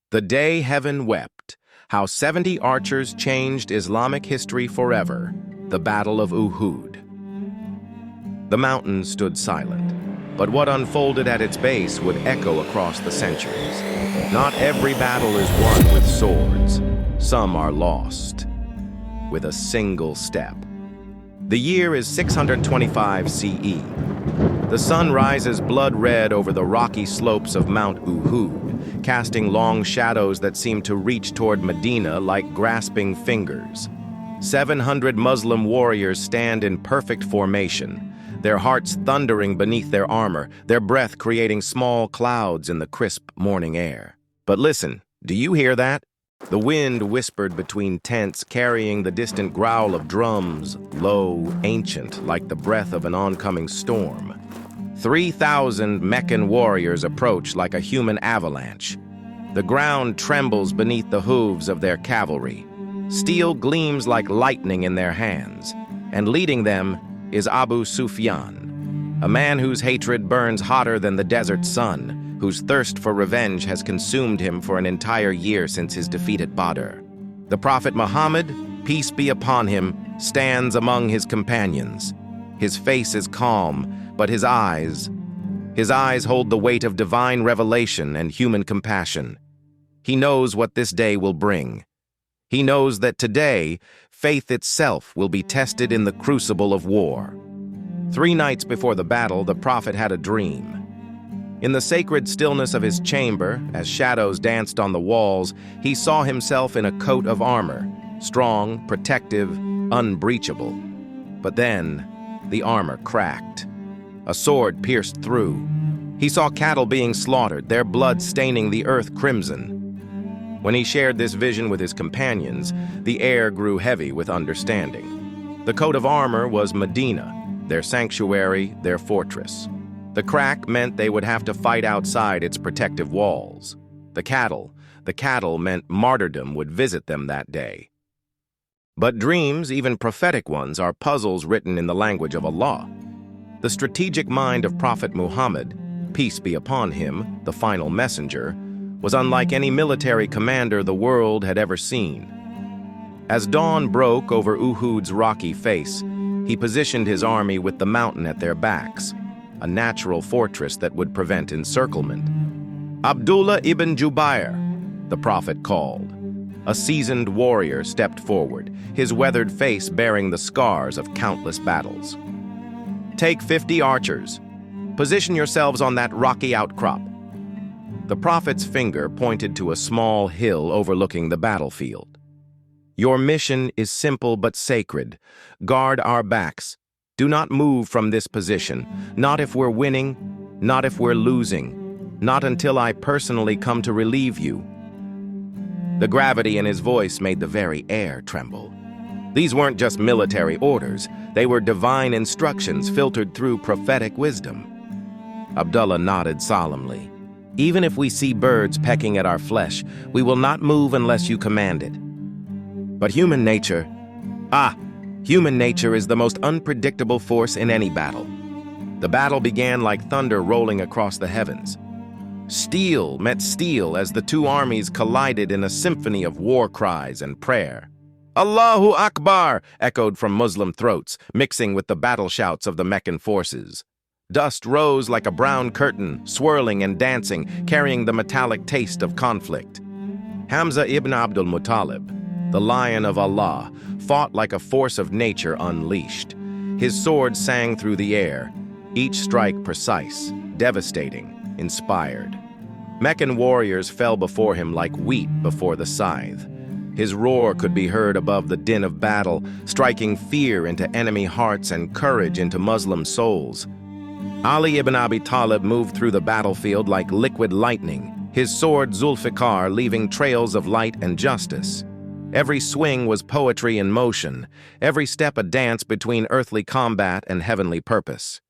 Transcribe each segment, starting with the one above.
The Day Heaven Wept, How 70 Archers Changed Islamic History Forever, the Battle of Uhud. The mountain stood silent, but what unfolded at its base would echo across the centuries. Not every battle is won with swords. Some are lost with a single step. The year is 625 CE. The sun rises blood-red over the rocky slopes of Mount Uhud, casting long shadows that seem to reach toward Medina like grasping fingers. 700 Muslim warriors stand in perfect formation, their hearts thundering beneath their armor, their breath creating small clouds in the crisp morning air. But listen, do you hear that? The wind whispered between tents, carrying the distant growl of drums, low, ancient, like the breath of an oncoming storm. 3,000 Meccan warriors approach like a human avalanche. The ground trembles beneath the hooves of their cavalry. Steel gleams like lightning in their hands, and leading them is Abu Sufyan, a man whose hatred burns hotter than the desert sun, whose thirst for revenge has consumed him for an entire year since his defeat at Badr. The Prophet Muhammad, peace be upon him, stands among his companions. His face is calm, but his eyes hold the weight of divine revelation and human compassion. He knows what this day will bring. He knows that today, faith itself will be tested in the crucible of war. 3 nights before the battle, the prophet had a dream. In the sacred stillness of his chamber, as shadows danced on the walls, he saw himself in a coat of armor, strong, protective, unbreachable. But then, the armor cracked. A sword pierced through. He saw cattle being slaughtered, their blood staining the earth crimson. When he shared this vision with his companions, the air grew heavy with understanding. The coat of armor was Medina, their sanctuary, their fortress. The crack meant they would have to fight outside its protective walls. The cattle meant martyrdom would visit them that day. But dreams, even prophetic ones, are puzzles written in the language of Allah. The strategic mind of Prophet Muhammad, peace be upon him, the final messenger, was unlike any military commander the world had ever seen. As dawn broke over Uhud's rocky face, he positioned his army with the mountain at their backs, a natural fortress that would prevent encirclement. Abdullah ibn Jubair, the prophet called. A seasoned warrior stepped forward, his weathered face bearing the scars of countless battles. Take 50 archers. Position yourselves on that rocky outcrop. The prophet's finger pointed to a small hill overlooking the battlefield. Your mission is simple but sacred. Guard our backs. Do not move from this position, not if we're winning, not if we're losing, not until I personally come to relieve you. The gravity in his voice made the very air tremble. These weren't just military orders, they were divine instructions filtered through prophetic wisdom. Abdullah nodded solemnly. Even if we see birds pecking at our flesh, we will not move unless you command it. But human nature is the most unpredictable force in any battle. The battle began like thunder rolling across the heavens. Steel met steel as the two armies collided in a symphony of war cries and prayer. Allahu Akbar echoed from Muslim throats, mixing with the battle shouts of the Meccan forces. Dust rose like a brown curtain, swirling and dancing, carrying the metallic taste of conflict. Hamza ibn Abdul Muttalib, the Lion of Allah, fought like a force of nature unleashed. His sword sang through the air, each strike precise, devastating, inspired. Meccan warriors fell before him like wheat before the scythe. His roar could be heard above the din of battle, striking fear into enemy hearts and courage into Muslim souls. Ali ibn Abi Talib moved through the battlefield like liquid lightning, his sword Zulfiqar leaving trails of light and justice. Every swing was poetry in motion, every step a dance between earthly combat and heavenly purpose.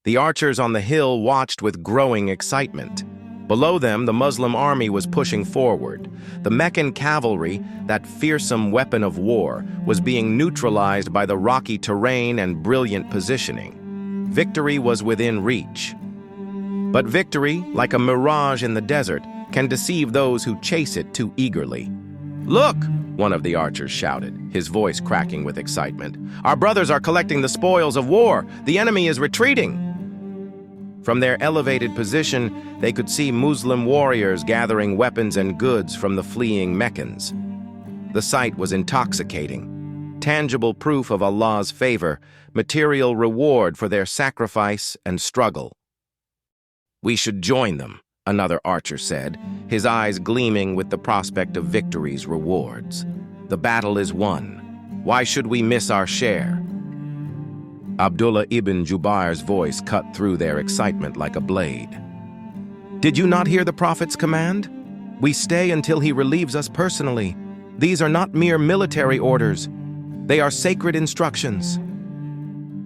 The archers on the hill watched with growing excitement. Below them, the Muslim army was pushing forward. The Meccan cavalry, that fearsome weapon of war, was being neutralized by the rocky terrain and brilliant positioning. Victory was within reach. But victory, like a mirage in the desert, can deceive those who chase it too eagerly. "Look!" one of the archers shouted, his voice cracking with excitement. "Our brothers are collecting the spoils of war! The enemy is retreating!" From their elevated position, they could see Muslim warriors gathering weapons and goods from the fleeing Meccans. The sight was intoxicating, tangible proof of Allah's favor, material reward for their sacrifice and struggle. "We should join them," another archer said, his eyes gleaming with the prospect of victory's rewards. "The battle is won. Why should we miss our share?" Abdullah ibn Jubair's voice cut through their excitement like a blade. "Did you not hear the Prophet's command? We stay until he relieves us personally. These are not mere military orders. They are sacred instructions."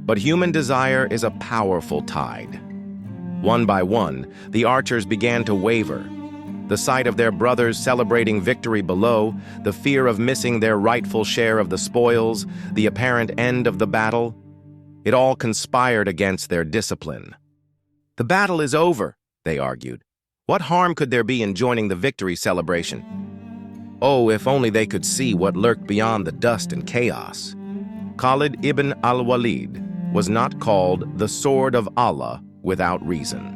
But human desire is a powerful tide. One by one, the archers began to waver. The sight of their brothers celebrating victory below, the fear of missing their rightful share of the spoils, the apparent end of the battle, it all conspired against their discipline. "The battle is over," they argued. "What harm could there be in joining the victory celebration?" Oh, if only they could see what lurked beyond the dust and chaos. Khalid ibn al-Walid was not called the Sword of Allah without reason.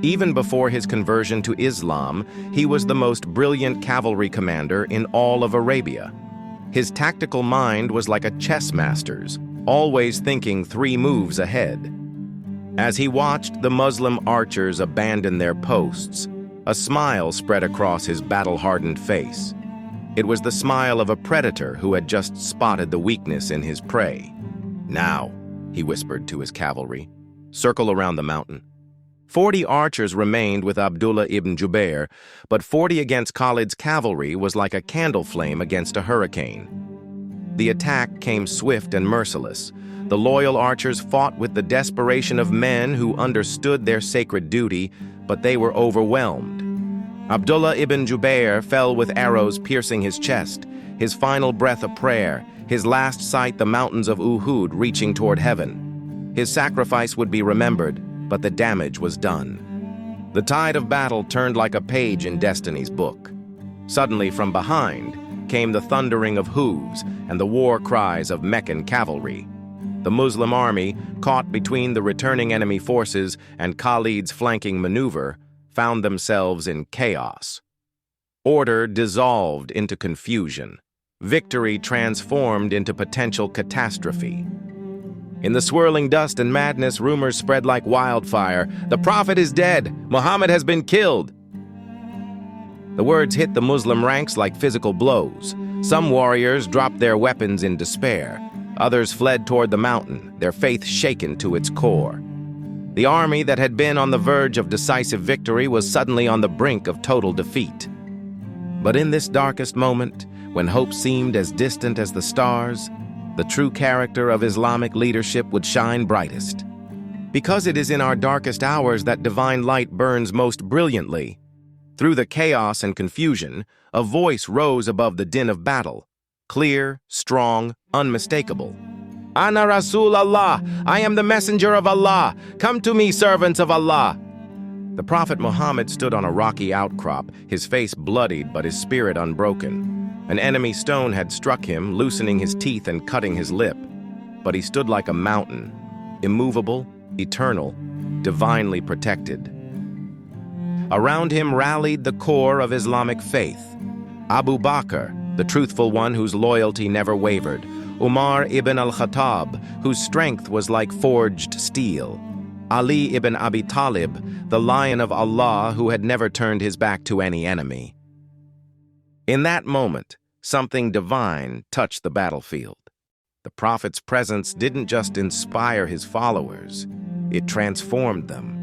Even before his conversion to Islam, he was the most brilliant cavalry commander in all of Arabia. His tactical mind was like a chess master's, always thinking 3 moves ahead. As he watched the Muslim archers abandon their posts, a smile spread across his battle-hardened face. It was the smile of a predator who had just spotted the weakness in his prey. "Now," he whispered to his cavalry, "circle around the mountain." 40 archers remained with Abdullah ibn Jubair, but 40 against Khalid's cavalry was like a candle flame against a hurricane. The attack came swift and merciless. The loyal archers fought with the desperation of men who understood their sacred duty, but they were overwhelmed. Abdullah ibn Jubair fell with arrows piercing his chest, his final breath a prayer, his last sight the mountains of Uhud reaching toward heaven. His sacrifice would be remembered, but the damage was done. The tide of battle turned like a page in destiny's book. Suddenly from behind came the thundering of hooves and the war cries of Meccan cavalry. The Muslim army, caught between the returning enemy forces and Khalid's flanking maneuver, found themselves in chaos. Order dissolved into confusion. Victory transformed into potential catastrophe. In the swirling dust and madness, rumors spread like wildfire. "The Prophet is dead! Muhammad has been killed!" The words hit the Muslim ranks like physical blows. Some warriors dropped their weapons in despair. Others fled toward the mountain, their faith shaken to its core. The army that had been on the verge of decisive victory was suddenly on the brink of total defeat. But in this darkest moment, when hope seemed as distant as the stars, the true character of Islamic leadership would shine brightest. Because it is in our darkest hours that divine light burns most brilliantly. Through the chaos and confusion, a voice rose above the din of battle, clear, strong, unmistakable. "Ana Rasul Allah, I am the messenger of Allah. Come to me, servants of Allah." The Prophet Muhammad stood on a rocky outcrop, his face bloodied but his spirit unbroken. An enemy stone had struck him, loosening his teeth and cutting his lip. But he stood like a mountain, immovable, eternal, divinely protected. Around him rallied the core of Islamic faith. Abu Bakr, the truthful one whose loyalty never wavered. Umar ibn al-Khattab, whose strength was like forged steel. Ali ibn Abi Talib, the lion of Allah who had never turned his back to any enemy. In that moment, something divine touched the battlefield. The Prophet's presence didn't just inspire his followers, it transformed them.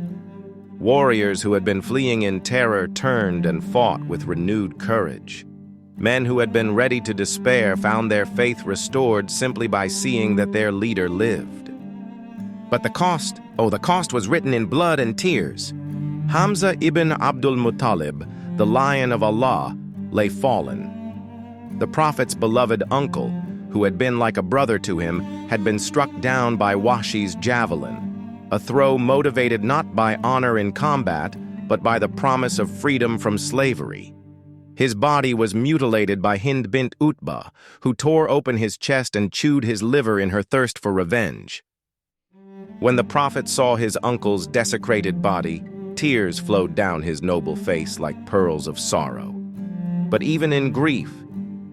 Warriors who had been fleeing in terror turned and fought with renewed courage. Men who had been ready to despair found their faith restored simply by seeing that their leader lived. But the cost was written in blood and tears. Hamza ibn Abdul Muttalib, the lion of Allah, lay fallen. The Prophet's beloved uncle, who had been like a brother to him, had been struck down by Wahshi's javelin, a throw motivated not by honor in combat, but by the promise of freedom from slavery. His body was mutilated by Hind bint Utbah, who tore open his chest and chewed his liver in her thirst for revenge. When the prophet saw his uncle's desecrated body, tears flowed down his noble face like pearls of sorrow. But even in grief,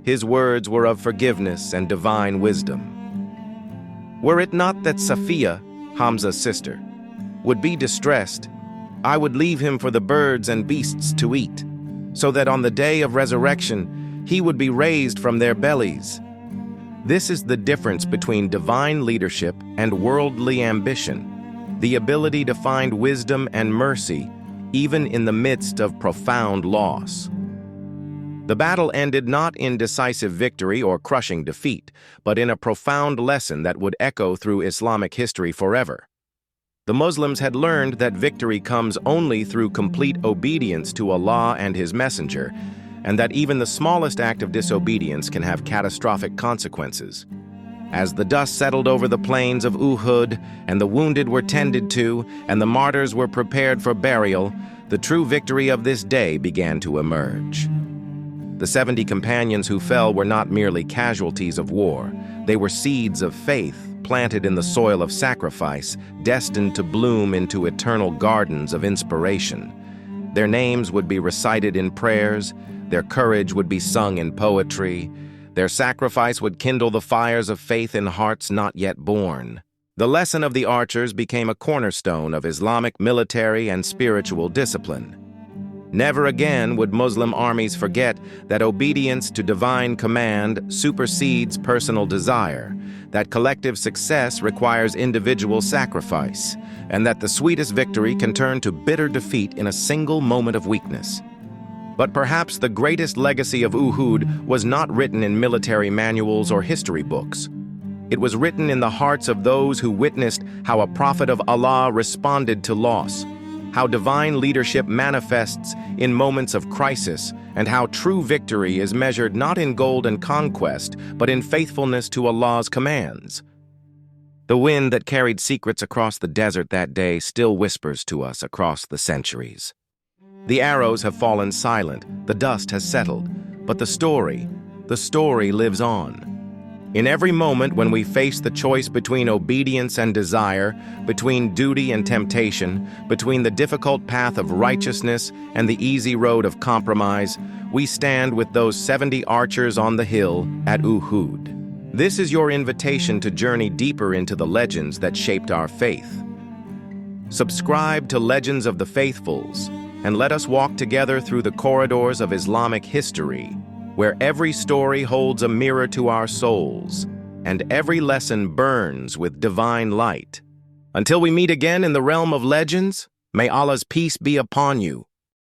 his words were of forgiveness and divine wisdom. Were it not that Safiya, Hamza's sister, would be distressed, I would leave him for the birds and beasts to eat, so that on the day of resurrection he would be raised from their bellies. This is the difference between divine leadership and worldly ambition, the ability to find wisdom and mercy even in the midst of profound loss. The battle ended not in decisive victory or crushing defeat, but in a profound lesson that would echo through Islamic history forever. The Muslims had learned that victory comes only through complete obedience to Allah and His Messenger, and that even the smallest act of disobedience can have catastrophic consequences. As the dust settled over the plains of Uhud, and the wounded were tended to, and the martyrs were prepared for burial, the true victory of this day began to emerge. The 70 companions who fell were not merely casualties of war. They were seeds of faith, planted in the soil of sacrifice, destined to bloom into eternal gardens of inspiration. Their names would be recited in prayers, their courage would be sung in poetry, their sacrifice would kindle the fires of faith in hearts not yet born. The lesson of the archers became a cornerstone of Islamic military and spiritual discipline. Never again would Muslim armies forget that obedience to divine command supersedes personal desire, that collective success requires individual sacrifice, and that the sweetest victory can turn to bitter defeat in a single moment of weakness. But perhaps the greatest legacy of Uhud was not written in military manuals or history books. It was written in the hearts of those who witnessed how a prophet of Allah responded to loss, how divine leadership manifests in moments of crisis, and how true victory is measured not in gold and conquest, but in faithfulness to Allah's commands. The wind that carried secrets across the desert that day still whispers to us across the centuries. The arrows have fallen silent, the dust has settled, but the story lives on. In every moment when we face the choice between obedience and desire, between duty and temptation, between the difficult path of righteousness and the easy road of compromise, we stand with those 70 archers on the hill at Uhud. This is your invitation to journey deeper into the legends that shaped our faith. Subscribe to Legends of the Faithfuls, and let us walk together through the corridors of Islamic history, where every story holds a mirror to our souls, and every lesson burns with divine light. Until we meet again in the realm of legends, may Allah's peace be upon you.